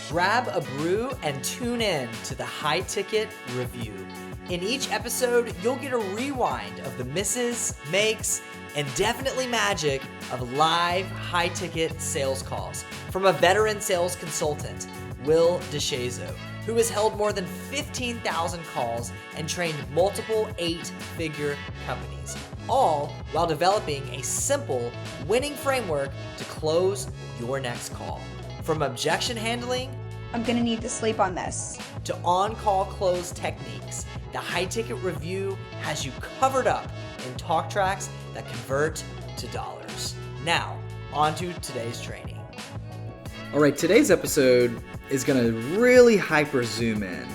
Grab a brew and tune in to the High Ticket Review. In each episode, you'll get a rewind of the misses, makes, and definitely magic of live high-ticket sales calls from a veteran sales consultant, Will DeShazo, who has held more than 15,000 calls and trained multiple 8-figure companies, all while developing a simple winning framework to close your next call. From objection handling, I'm gonna need to sleep on this, to on-call close techniques, the High Ticket Review has you covered up in talk tracks that convert to dollars. Now, on to today's training. All right, today's episode is going to really hyper zoom in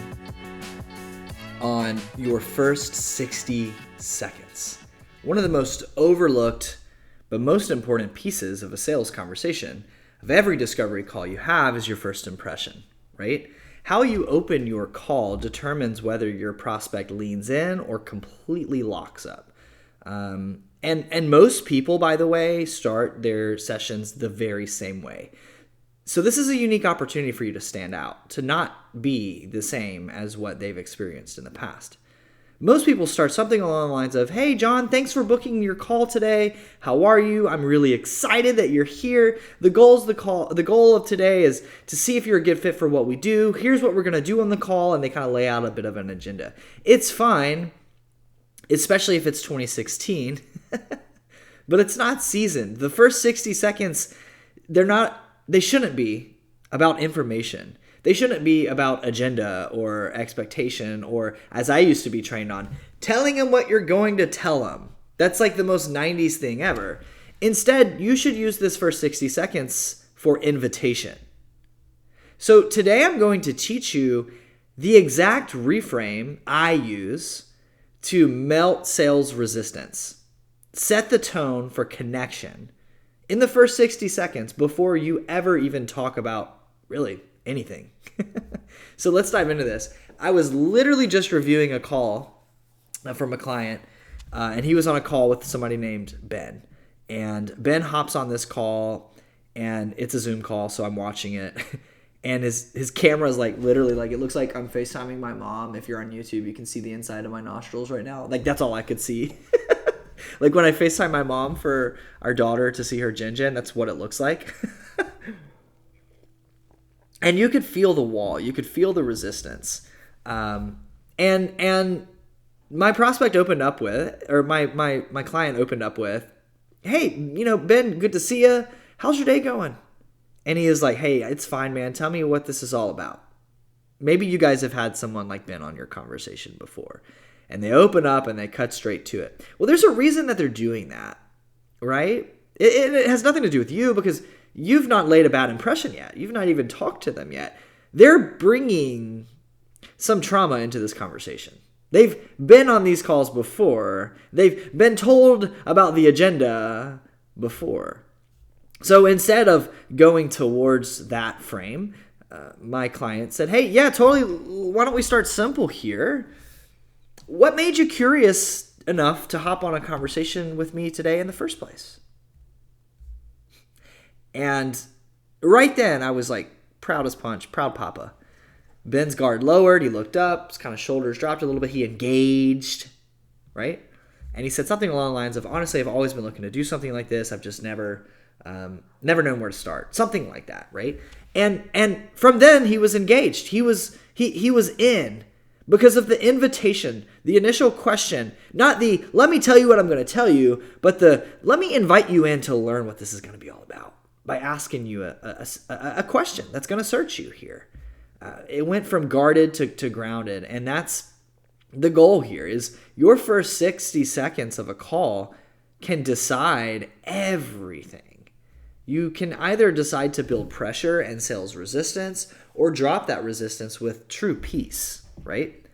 on your first 60 seconds. One of the most overlooked but most important pieces of a sales conversation of every discovery call you have is your first impression, right? How you open your call determines whether your prospect leans in or completely locks up. And most people, by the way, start their sessions the very same way. So this is a unique opportunity for you to stand out, to not be the same as what they've experienced in the past. Most people start something along the lines of, "Hey, John, thanks for booking your call today. How are you? I'm really excited that you're here. The goal of today is to see if you're a good fit for what we do. Here's what we're going to do on the call," and they kind of lay out a bit of an agenda. It's fine, especially if it's 2016, but it's not seasoned. The first 60 seconds, they shouldn't be about information. They shouldn't be about agenda or expectation or, as I used to be trained on, telling them what you're going to tell them. That's like the most 90s thing ever. Instead, you should use this first 60 seconds for invitation. So today I'm going to teach you the exact reframe I use to melt sales resistance. Set the tone for connection in the first 60 seconds before you ever even talk about really anything. So let's dive into this. I was literally just reviewing a call from a client, and he was on a call with somebody named Ben. And Ben hops on this call, and it's a Zoom call, so I'm watching it. And his camera is like literally like, it looks like I'm FaceTiming my mom. If you're on YouTube, you can see the inside of my nostrils right now. Like, that's all I could see. Like when I FaceTime my mom for our daughter to see her Jin, that's what it looks like. And you could feel the wall. You could feel the resistance. And my prospect opened up with, or my client opened up with, "Hey, Ben, good to see you. How's your day going?" And he is like, "Hey, it's fine, man. Tell me what this is all about." Maybe you guys have had someone like Ben on your conversation before. And they open up and they cut straight to it. Well, there's a reason that they're doing that, right? It has nothing to do with you because you've not laid a bad impression yet. You've not even talked to them yet. They're bringing some trauma into this conversation. They've been on these calls before. They've been told about the agenda before. So instead of going towards that frame, my client said, "Hey, yeah, totally. Why don't we start simple here? What made you curious enough to hop on a conversation with me today in the first place?" And right then, I was like, proud as punch, proud papa. Ben's guard lowered. He looked up. His kind of shoulders dropped a little bit. He engaged, right? And he said something along the lines of, "Honestly, I've always been looking to do something like this. I've just never known where to start." Something like that, right? And from then, he was engaged. He was in. Because of the invitation, the initial question, not the "let me tell you what I'm going to tell you," but the "let me invite you in to learn what this is going to be all about," by asking you a question that's going to search you here. It went from guarded to grounded, and that's the goal here. Is your first 60 seconds of a call can decide everything. You can either decide to build pressure and sales resistance, or drop that resistance with true peace. Right?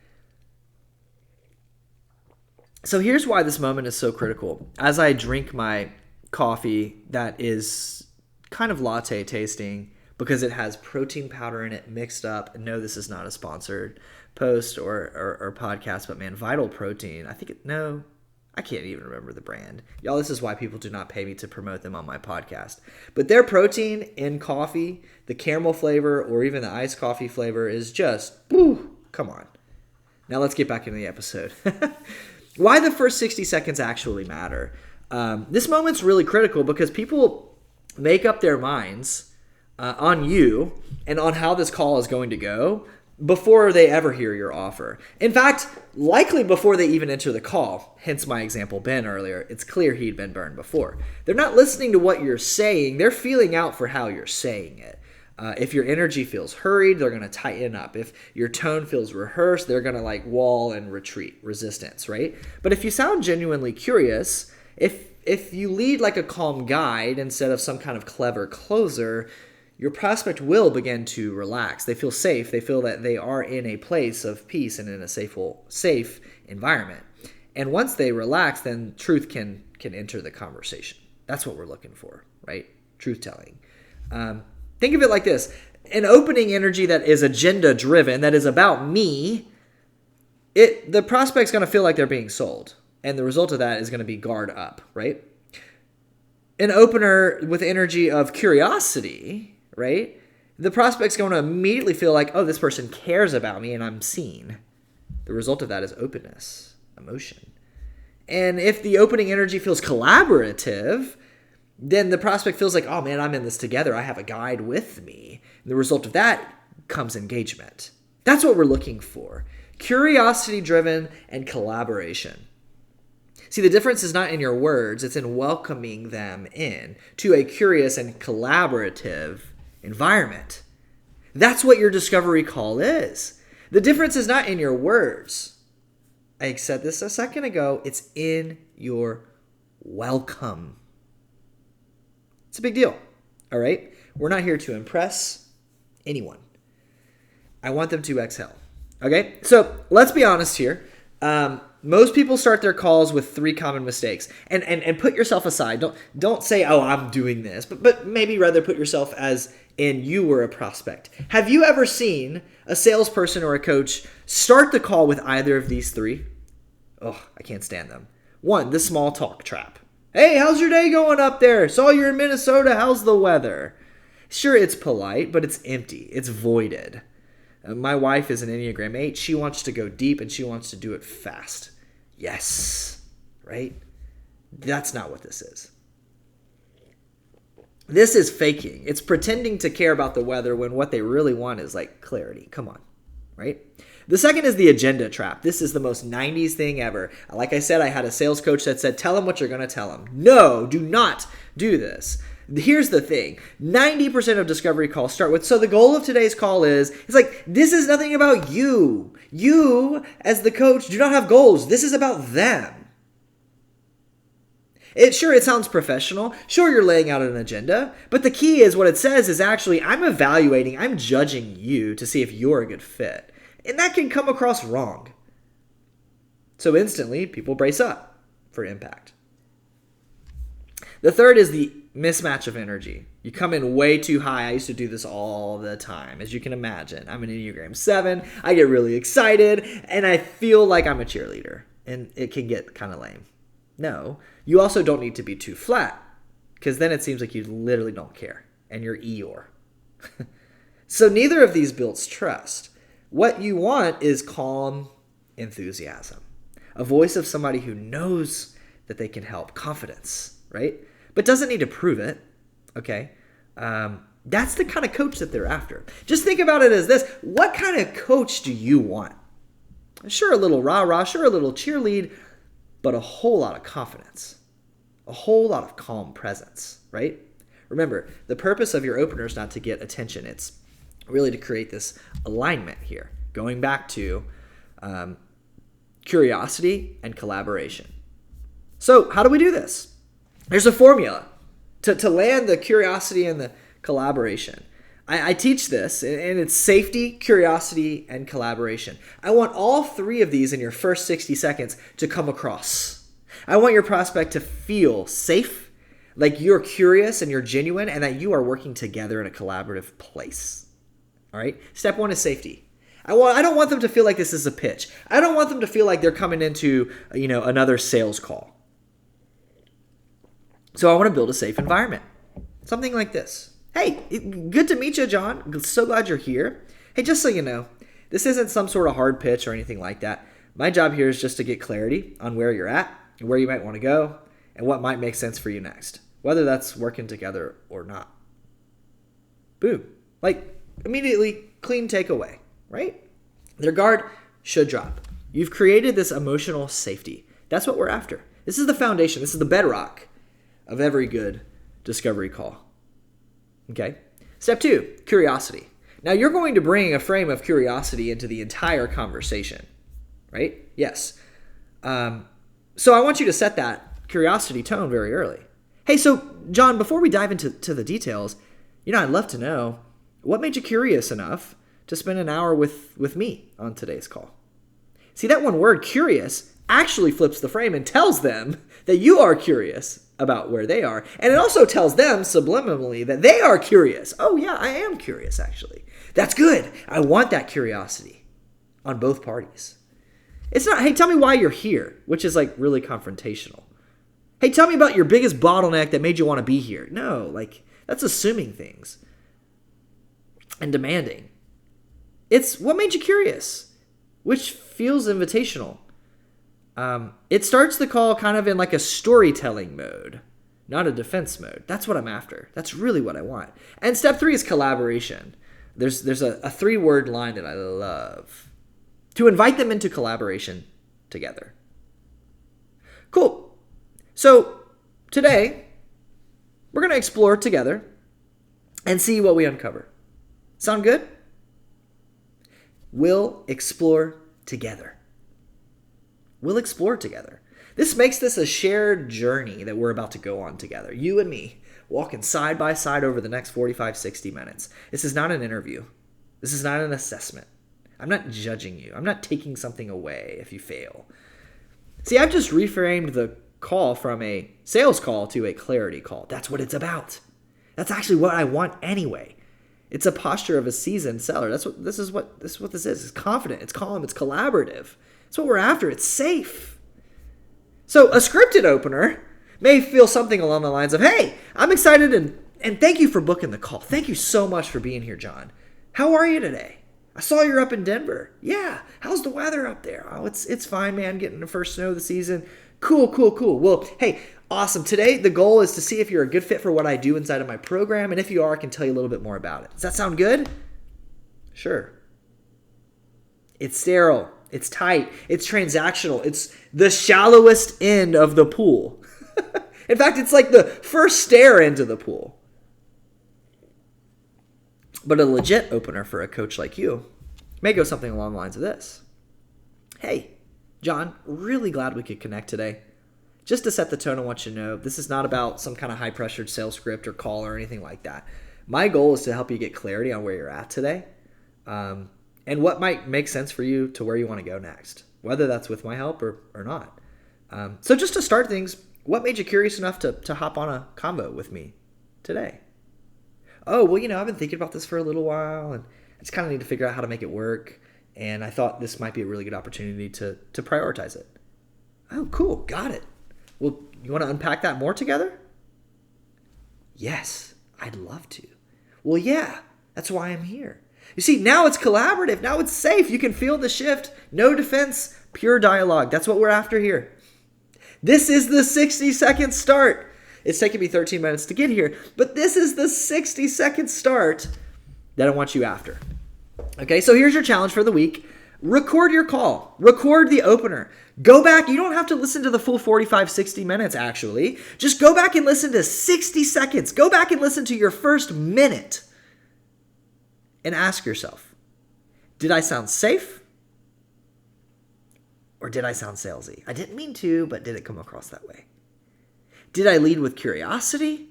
So here's why this moment is so critical. As I drink my coffee that is kind of latte tasting because it has protein powder in it mixed up. And no, this is not a sponsored post or podcast, but man, Vital Protein. I I can't even remember the brand. Y'all, this is why people do not pay me to promote them on my podcast. But their protein in coffee, the caramel flavor or even the iced coffee flavor is just, woo, come on. Now let's get back into the episode. Why the first 60 seconds actually matter. This moment's really critical because people make up their minds on you and on how this call is going to go before they ever hear your offer. In fact, likely before they even enter the call, hence my example Ben earlier, it's clear he'd been burned before. They're not listening to what you're saying, they're feeling out for how you're saying it. If your energy feels hurried, they're going to tighten up. If your tone feels rehearsed, they're going to like wall and retreat, resistance, right? But if you sound genuinely curious, if you lead like a calm guide instead of some kind of clever closer, your prospect will begin to relax. They feel safe. They feel that they are in a place of peace and in a safe environment. And once they relax, then truth can enter the conversation. That's what we're looking for, right? Truth telling. Think of it like this. An opening energy that is agenda driven, that is about me, the prospect's going to feel like they're being sold. And the result of that is going to be guard up, right? An opener with energy of curiosity, right? The prospect's going to immediately feel like, oh, this person cares about me and I'm seen. The result of that is openness, emotion. And if the opening energy feels collaborative, then the prospect feels like, oh man, I'm in this together. I have a guide with me. And the result of that comes engagement. That's what we're looking for. Curiosity driven and collaboration. See, the difference is not in your words, it's in welcoming them in to a curious and collaborative environment. That's what your discovery call is. The difference is not in your words. I said this a second ago. It's in your welcome. It's a big deal. All right? We're not here to impress anyone. I want them to exhale. Okay? So let's be honest here. Most people start their calls with 3 common mistakes. And put yourself aside. Don't say, oh, I'm doing this. But maybe rather put yourself as in you were a prospect. Have you ever seen a salesperson or a coach start the call with either of these 3? Oh, I can't stand them. 1, the small talk trap. Hey, how's your day going up there? Saw you're in Minnesota. How's the weather? Sure, it's polite, but it's empty. It's voided. My wife is an Enneagram 8. She wants to go deep and she wants to do it fast. Yes, right? That's not what this is. This is faking. It's pretending to care about the weather when what they really want is like clarity. Come on, right? The second is the agenda trap. This is the most 90s thing ever. Like I said, I had a sales coach that said, tell them what you're going to tell them. No, do not do this. Here's the thing. 90% of discovery calls start with, so the goal of today's call is, it's like, this is nothing about you. You, as the coach, do not have goals. This is about them. It sounds professional. Sure, you're laying out an agenda. But the key is what it says is actually, I'm evaluating, I'm judging you to see if you're a good fit. And that can come across wrong. So instantly, people brace up for impact. The third is the mismatch of energy. You come in way too high. I used to do this all the time, as you can imagine. I'm an Enneagram 7. I get really excited, and I feel like I'm a cheerleader, and it can get kind of lame. No, you also don't need to be too flat, because then it seems like you literally don't care, and you're Eeyore. So neither of these builds trust. What you want is calm enthusiasm, a voice of somebody who knows that they can help, confidence, right? But doesn't need to prove it, okay? That's the kind of coach that they're after. Just think about it as this. What kind of coach do you want? Sure, a little rah-rah, sure, a little cheerlead, but a whole lot of confidence, a whole lot of calm presence, right? Remember, the purpose of your opener is not to get attention. It's really to create this alignment here, going back to curiosity and collaboration. So how do we do this? There's a formula to land the curiosity and the collaboration. I teach this, and it's safety, curiosity, and collaboration. I want all 3 of these in your first 60 seconds to come across. I want your prospect to feel safe, like you're curious and you're genuine, and that you are working together in a collaborative place. All right? Step 1 is safety. I don't want them to feel like this is a pitch. I don't want them to feel like they're coming into, another sales call. So I want to build a safe environment. Something like this. Hey, good to meet you, John. So glad you're here. Hey, just so you know, this isn't some sort of hard pitch or anything like that. My job here is just to get clarity on where you're at and where you might want to go and what might make sense for you next, whether that's working together or not. Boom. Like, immediately, clean takeaway, right? Their guard should drop. You've created this emotional safety. That's what we're after. This is the foundation. This is the bedrock of every good discovery call. Okay? Step 2, curiosity. Now, you're going to bring a frame of curiosity into the entire conversation, right? Yes. So I want you to set that curiosity tone very early. Hey, so John, before we dive into the details, I'd love to know what made you curious enough to spend an hour with me on today's call. See, that one word, curious, actually flips the frame and tells them that you are curious about where they are. And it also tells them subliminally that they are curious. Oh yeah, I am curious actually. That's good. I want that curiosity on both parties. It's not, hey, tell me why you're here, which is like really confrontational. Hey, tell me about your biggest bottleneck that made you want to be here. No, like that's assuming things and demanding. It's what made you curious, which feels invitational. It starts the call kind of in like a storytelling mode, not a defense mode. That's what I'm after. That's really what I want. And step 3 is collaboration. There's a 3-word line that I love. To invite them into collaboration together. Cool. So today, we're going to explore together and see what we uncover. Sound good? We'll explore together. We'll explore together. This makes this a shared journey that we're about to go on together. You and me, walking side by side over the next 45, 60 minutes. This is not an interview. This is not an assessment. I'm not judging you. I'm not taking something away if you fail. See, I've just reframed the call from a sales call to a clarity call. That's what it's about. That's actually what I want anyway. It's a posture of a seasoned seller. This is what this is. It's confident. It's calm. It's collaborative. That's what we're after. It's safe. So a scripted opener may feel something along the lines of, hey, I'm excited and thank you for booking the call. Thank you so much for being here, John. How are you today? I saw you're up in Denver. Yeah. How's the weather up there? Oh, it's fine, man. Getting the first snow of the season. Cool. Well, hey, awesome. Today, the goal is to see if you're a good fit for what I do inside of my program. And if you are, I can tell you a little bit more about it. Does that sound good? Sure. It's sterile. It's tight. It's transactional. It's the shallowest end of the pool. In fact, it's like the first stair into the pool. But a legit opener for a coach like you may go something along the lines of this. Hey, John, really glad we could connect today. Just to set the tone, I want you to know this is not about some kind of high-pressured sales script or call or anything like that. My goal is to help you get clarity on where you're at today. And what might make sense for you to where you want to go next, whether that's with my help or not. So just to start things, what made you curious enough to hop on a convo with me today? Oh, well, I've been thinking about this for a little while, and I just kind of need to figure out how to make it work, and I thought this might be a really good opportunity to prioritize it. Oh, cool. Got it. Well, you want to unpack that more together? Yes, I'd love to. Well, yeah, that's why I'm here. You see, now it's collaborative. Now it's safe. You can feel the shift. No defense, pure dialogue. That's what we're after here. This is the 60-second start. It's taken me 13 minutes to get here, but this is the 60-second start that I want you after. Okay, so here's your challenge for the week. Record your call. Record the opener. Go back. You don't have to listen to the full 45, 60 minutes, actually. Just go back and listen to 60 seconds. Go back and listen to your first minute. And ask yourself, did I sound safe? Or did I sound salesy? I didn't mean to, but did it come across that way? Did I lead with curiosity?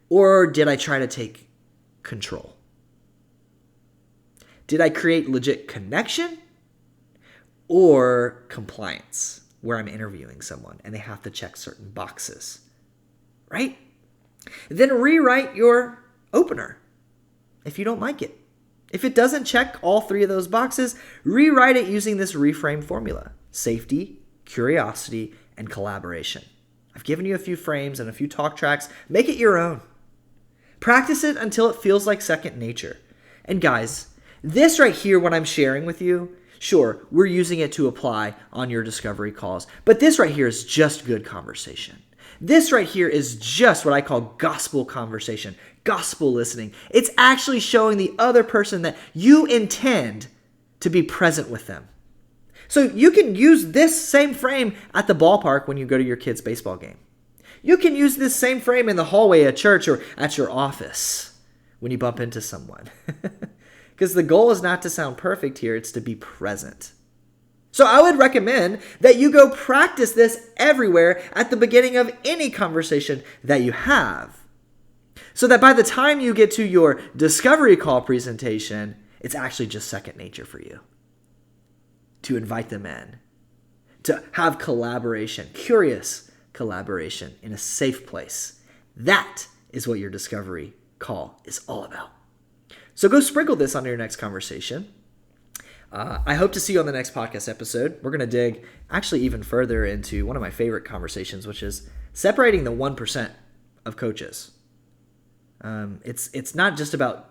Or did I try to take control? Did I create legit connection? Or compliance, where I'm interviewing someone and they have to check certain boxes? Right? Then rewrite your opener if you don't like it. If it doesn't check all 3 of those boxes, rewrite it using this reframe formula: safety, curiosity, and collaboration. I've given you a few frames and a few talk tracks. Make it your own. Practice it until it feels like second nature. And guys, this right here, what I'm sharing with you, sure, we're using it to apply on your discovery calls, but this right here is just good conversation. This right here is just what I call gospel conversation, gospel listening. It's actually showing the other person that you intend to be present with them. So you can use this same frame at the ballpark when you go to your kid's baseball game. You can use this same frame in the hallway at church or at your office when you bump into someone. Because the goal is not to sound perfect here, it's to be present. So I would recommend that you go practice this everywhere at the beginning of any conversation that you have, so that by the time you get to your discovery call presentation, it's actually just second nature for you to invite them in, to have collaboration, curious collaboration in a safe place. That is what your discovery call is all about. So go sprinkle this on your next conversation. I hope to see you on the next podcast episode. We're going to dig actually even further into one of my favorite conversations, which is separating the 1% of coaches. It's not just about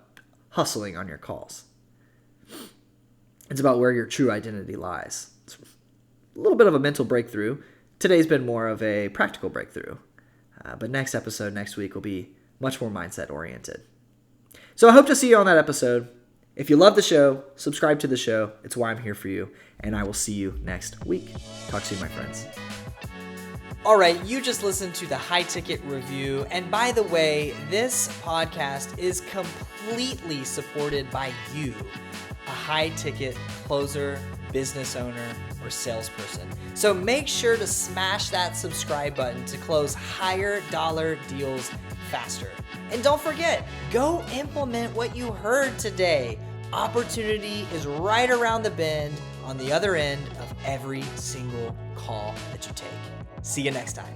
hustling on your calls. It's about where your true identity lies. It's a little bit of a mental breakthrough. Today's been more of a practical breakthrough. But next episode, next week, will be much more mindset oriented. So I hope to see you on that episode. If you love the show, subscribe to the show. It's why I'm here for you. And I will see you next week. Talk soon, my friends. All right, you just listened to the High Ticket Review. And by the way, this podcast is completely supported by you, a high ticket closer, business owner, or salesperson. So make sure to smash that subscribe button to close higher dollar deals faster. And don't forget, go implement what you heard today. Opportunity is right around the bend on the other end of every single call that you take. See you next time.